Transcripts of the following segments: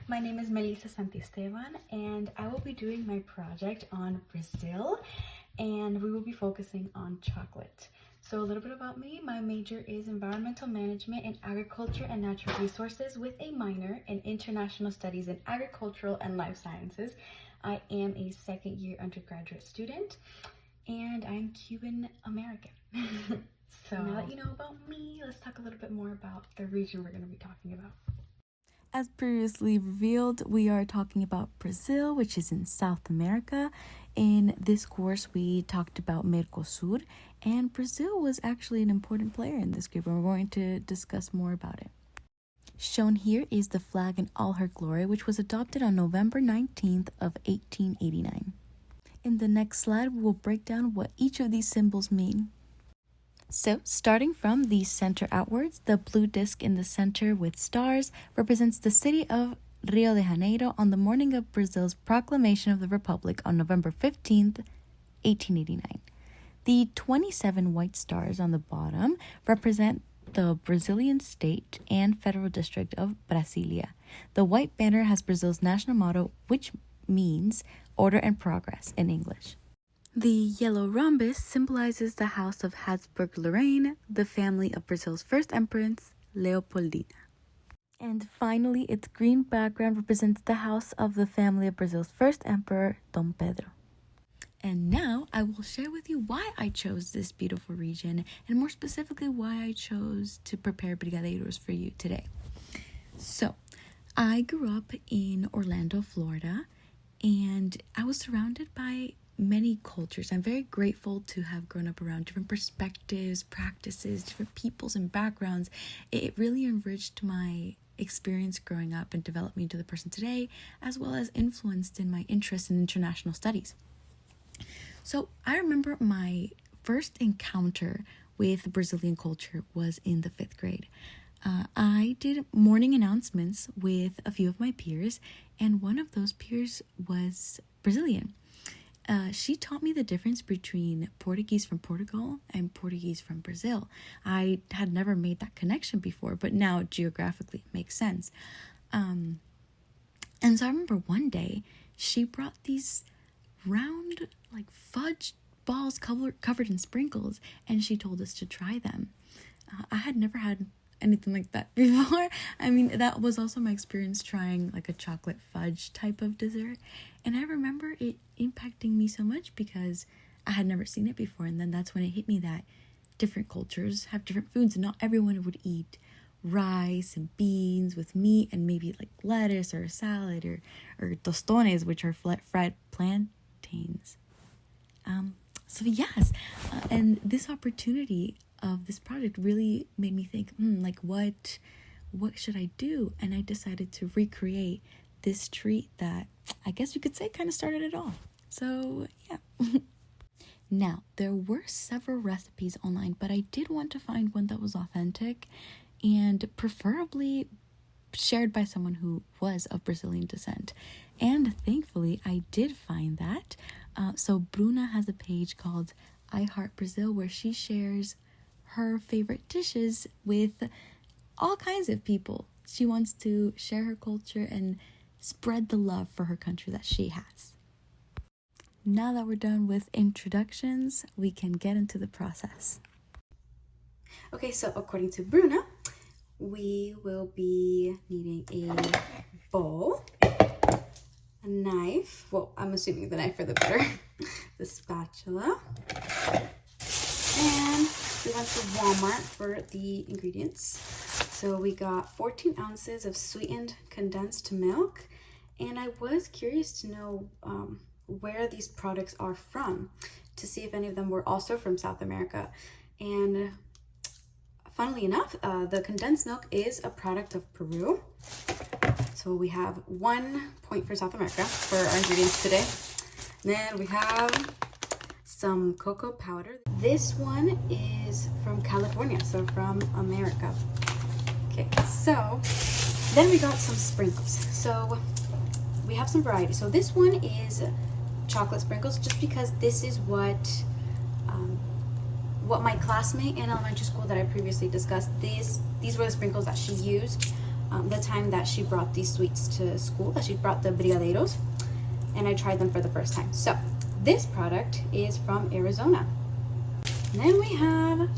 My name is Melissa Santisteban, and I will be doing my project on Brazil, and we will be focusing on chocolate. So a little bit about me. My major is environmental management in agriculture and natural resources with a minor in international studies in agricultural and life sciences. I am a second year undergraduate student, and I'm Cuban American. So now that you know about me, let's talk a little bit more about the region we're going to be talking about. As previously revealed, we are talking about Brazil, which is in South America. In this course, we talked about Mercosur, and Brazil was actually an important player in this group, and we're going to discuss more about it. Shown here is the flag in all her glory, which was adopted on November 19th of 1889. In the next slide, we will break down what each of these symbols mean. So, starting from the center outwards, the blue disc in the center with stars represents the city of Rio de Janeiro on the morning of Brazil's proclamation of the Republic on November 15th, 1889. The 27 white stars on the bottom represent the Brazilian state and federal district of Brasilia. The white banner has Brazil's national motto, which means order and progress in English. The yellow rhombus symbolizes the house of Habsburg-Lorraine, the family of Brazil's first empress, Leopoldina. And finally, its green background represents the house of the family of Brazil's first emperor, Dom Pedro. And now I will share with you why I chose this beautiful region, and more specifically why I chose to prepare brigadeiros for you today. So, I grew up in Orlando, Florida, and I was surrounded by many cultures. I'm very grateful to have grown up around different perspectives, practices, different peoples and backgrounds. It really enriched my experience growing up and developed me into the person today, as well as influenced in my interest in international studies. So I remember my first encounter with Brazilian culture was in the 5th grade. I did morning announcements with a few of my peers, and one of those peers was Brazilian. She taught me the difference between Portuguese from Portugal and Portuguese from Brazil. I had never made that connection before, but now geographically it makes sense. And so I remember one day she brought these round, like fudge balls covered in sprinkles, and she told us to try them. I had never had anything like that before. I mean, that was also my experience trying like a chocolate fudge type of dessert, and I remember it impacting me so much because I had never seen it before. And then that's when it hit me that different cultures have different foods, and not everyone would eat rice and beans with meat and maybe like lettuce or a salad or tostones, which are fried plantains. So yes, and this opportunity of this project really made me think, like what should I do? And I decided to recreate this treat that I guess you could say kind of started it all. So yeah. Now, there were several recipes online, but I did want to find one that was authentic and preferably shared by someone who was of Brazilian descent. And thankfully, I did find that. So Bruna has a page called I Heart Brazil, where she shares her favorite dishes with all kinds of people. She wants to share her culture and spread the love for her country that she has. Now that we're done with introductions, we can get into the process. Okay, so according to Bruna, we will be needing a bowl, a knife, well, I'm assuming the knife for the butter, the spatula, and we went to Walmart for the ingredients. So we got 14 ounces of sweetened condensed milk, and I was curious to know where these products are from, to see if any of them were also from South America. And funnily enough, the condensed milk is a product of Peru. So we have 1 point for South America for our ingredients today. Then we have some cocoa powder. This one is from California, so from America. Okay, so then we got some sprinkles. So we have some variety. So this one is chocolate sprinkles, just because this is what my classmate in elementary school that I previously discussed, these were the sprinkles that she used the time that she brought these sweets to school, that she brought the brigadeiros, and I tried them for the first time. So this product is from Arizona. And then we have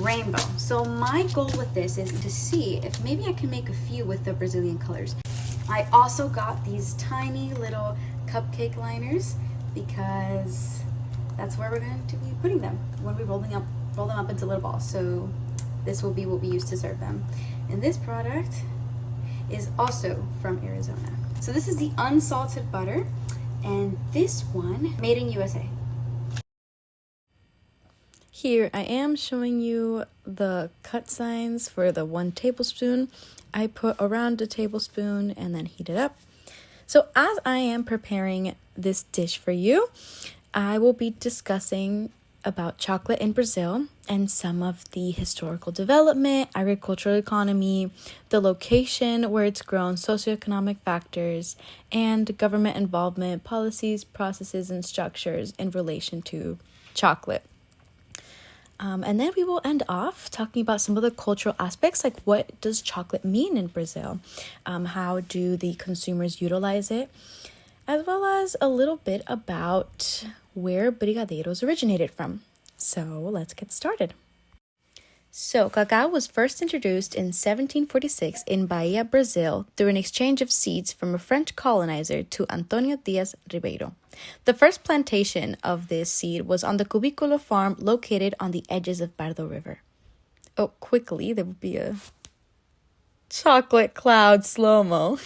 rainbow. So my goal with this is to see if maybe I can make a few with the Brazilian colors. I also got these tiny little cupcake liners because that's where we're going to be putting them when we roll them up into little balls. So this will be what we use to serve them. And this product is also from Arizona. So this is the unsalted butter, and this one made in USA. Here I am showing you the cut signs for the 1 tablespoon. I put around a tablespoon and then heat it up. So as I am preparing this dish for you, I will be discussing about chocolate in Brazil and some of the historical development, agricultural economy, the location where it's grown, socioeconomic factors, and government involvement, policies, processes, and structures in relation to chocolate. And then we will end off talking about some of the cultural aspects, like what does chocolate mean in Brazil? How do the consumers utilize it? As well as a little bit about where brigadeiros originated from. So let's get started. So cacao was first introduced in 1746 in Bahia, Brazil, through an exchange of seeds from a French colonizer to Antonio Diaz Ribeiro. The first plantation of this seed was on the Cubiculo farm located on the edges of Pardo River. Oh, quickly, there would be a chocolate cloud slow-mo.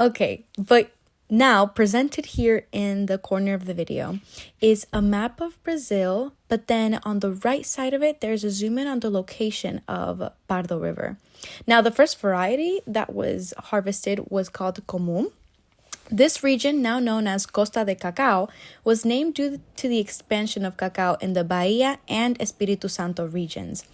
Okay, but now, presented here in the corner of the video is a map of Brazil, but then on the right side of it, there's a zoom in on the location of Pardo River. Now, the first variety that was harvested was called Comum. This region, now known as Costa de Cacao, was named due to the expansion of cacao in the Bahia and Espírito Santo regions.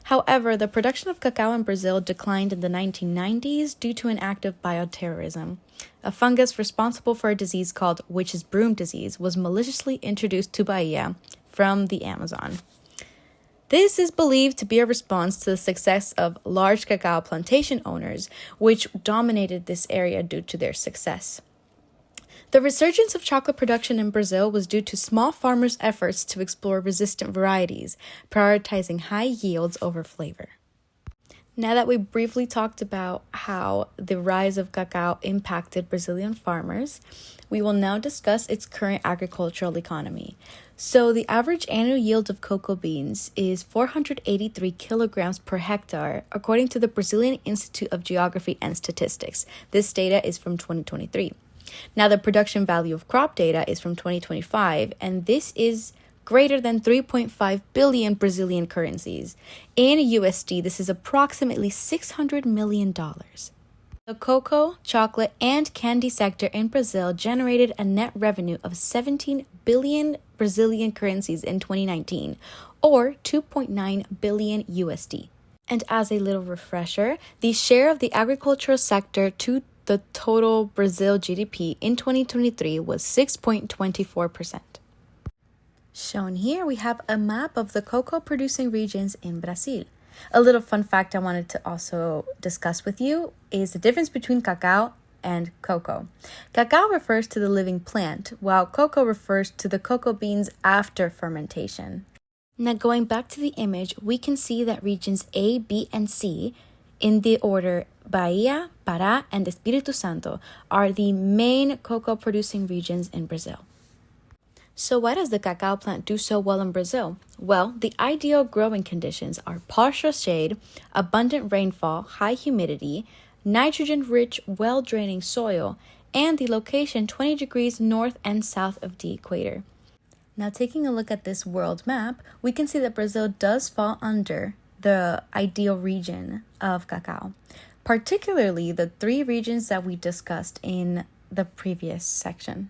However, the production of cacao in Brazil declined in the 1990s due to an act of bioterrorism. A fungus responsible for a disease called witch's broom disease was maliciously introduced to Bahia from the Amazon. This is believed to be a response to the success of large cacao plantation owners, which dominated this area due to their success. The resurgence of chocolate production in Brazil was due to small farmers' efforts to explore resistant varieties, prioritizing high yields over flavor. Now that we briefly talked about how the rise of cacao impacted Brazilian farmers, we will now discuss its current agricultural economy. So the average annual yield of cocoa beans is 483 kilograms per hectare, according to the Brazilian Institute of Geography and Statistics. This data is from 2023. Now, the production value of crop data is from 2025, and this is greater than 3.5 billion Brazilian currencies. In USD, this is approximately $600 million. The cocoa, chocolate, and candy sector in Brazil generated a net revenue of 17 billion Brazilian currencies in 2019, or 2.9 billion USD. And as a little refresher, the share of the agricultural sector to the total Brazil GDP in 2023 was 6.24%. Shown here, we have a map of the cocoa producing regions in Brazil. A little fun fact I wanted to also discuss with you is the difference between cacao and cocoa. Cacao refers to the living plant, while cocoa refers to the cocoa beans after fermentation. Now, going back to the image, we can see that regions A, B, and C, in the order Bahia, Pará, and Espírito Santo, are the main cocoa producing regions in Brazil. So why does the cacao plant do so well in Brazil? Well, the ideal growing conditions are partial shade, abundant rainfall, high humidity, nitrogen-rich, well-draining soil, and the location 20 degrees north and south of the equator. Now, taking a look at this world map, we can see that Brazil does fall under the ideal region of cacao, particularly the 3 regions that we discussed in the previous section.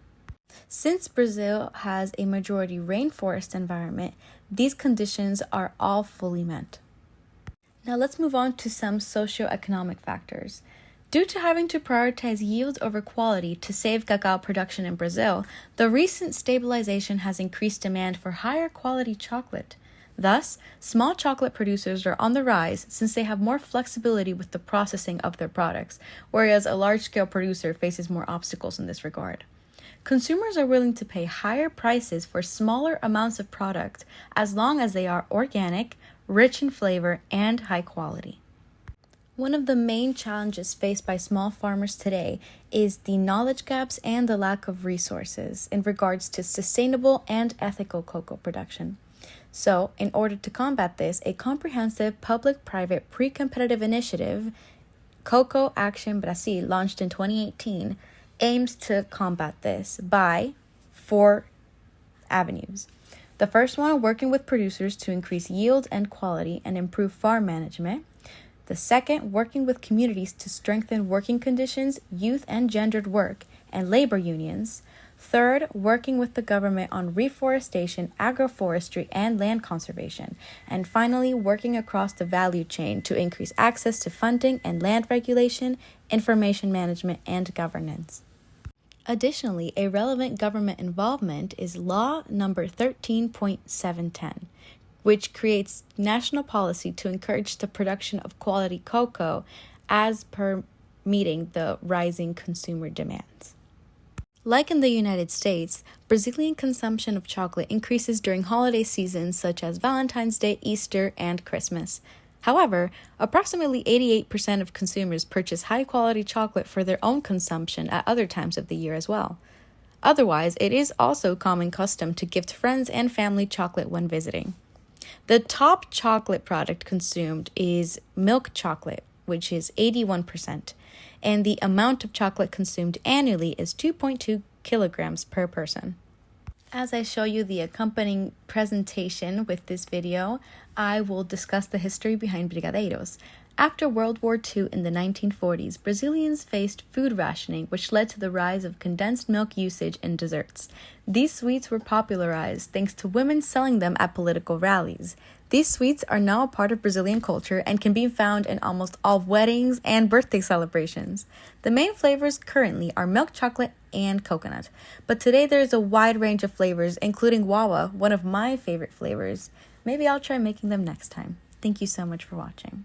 Since Brazil has a majority rainforest environment, these conditions are all fully met. Now let's move on to some socioeconomic factors. Due to having to prioritize yield over quality to save cacao production in Brazil, the recent stabilization has increased demand for higher quality chocolate. Thus, small chocolate producers are on the rise since they have more flexibility with the processing of their products, whereas a large-scale producer faces more obstacles in this regard. Consumers are willing to pay higher prices for smaller amounts of product as long as they are organic, rich in flavor, and high quality. One of the main challenges faced by small farmers today is the knowledge gaps and the lack of resources in regards to sustainable and ethical cocoa production. So, in order to combat this, a comprehensive public-private pre-competitive initiative, Cocoa Action Brazil, launched in 2018, aims to combat this by 4 avenues. The first one, working with producers to increase yield and quality and improve farm management. The second, working with communities to strengthen working conditions, youth and gendered work, and labor unions. Third, working with the government on reforestation, agroforestry, and land conservation. And finally, working across the value chain to increase access to funding and land regulation, information management, and governance. Additionally, a relevant government involvement is Law Number 13.710, which creates national policy to encourage the production of quality cocoa as per meeting the rising consumer demands. Like in the United States, Brazilian consumption of chocolate increases during holiday seasons such as Valentine's Day, Easter, and Christmas. However, approximately 88% of consumers purchase high-quality chocolate for their own consumption at other times of the year as well. Otherwise, it is also common custom to gift friends and family chocolate when visiting. The top chocolate product consumed is milk chocolate, which is 81%, and the amount of chocolate consumed annually is 2.2 kilograms per person. As I show you the accompanying presentation with this video, I will discuss the history behind brigadeiros. After World War II in the 1940s, Brazilians faced food rationing, which led to the rise of condensed milk usage in desserts. These sweets were popularized thanks to women selling them at political rallies. These sweets are now a part of Brazilian culture and can be found in almost all weddings and birthday celebrations. The main flavors currently are milk chocolate and coconut, but today there is a wide range of flavors, including guava, one of my favorite flavors. Maybe I'll try making them next time. Thank you so much for watching.